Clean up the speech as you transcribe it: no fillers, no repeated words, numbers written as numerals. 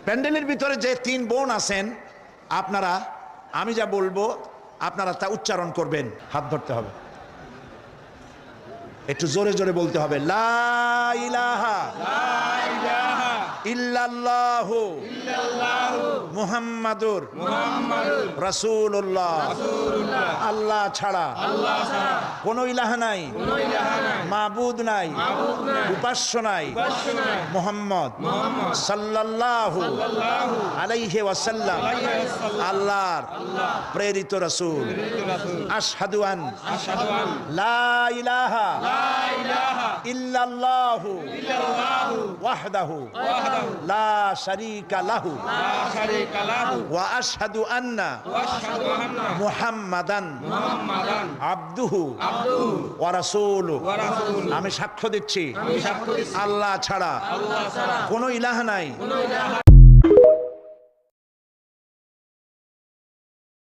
প্যান্ডেলের ভিতরে যে 3 বোন আছেন, আপনারা আমি যা বলবো আপনারা তা উচ্চারণ করবেন। হাত ধরতে হবে, একটু জোরে জোরে বলতে হবে। লা ইলাহা ইল্লাল্লাহু মুহাম্মাদুর রাসূলুল্লাহ। আল্লাহ ছাড়া কোনো ইলাহা নাই, মাবুদ নাই, উপাস্য নাই, মুহাম্মদ সাল্লাল্লাহু আলাইহি ওয়াসাল্লাম আল্লাহর প্রেরিত রাসূল। আশহাদু আন লা ইলাহা ইল্লাল্লাহু ওয়াহদাহু লা শারীকা লাহু ওয়া আশহাদু আন্না মুহাম্মাদান আবদুহু ওয়া রাসূলুহু। আমি সাক্ষ্য দিচ্ছি আল্লাহ ছাড়া কোনো ইলাহ নাই,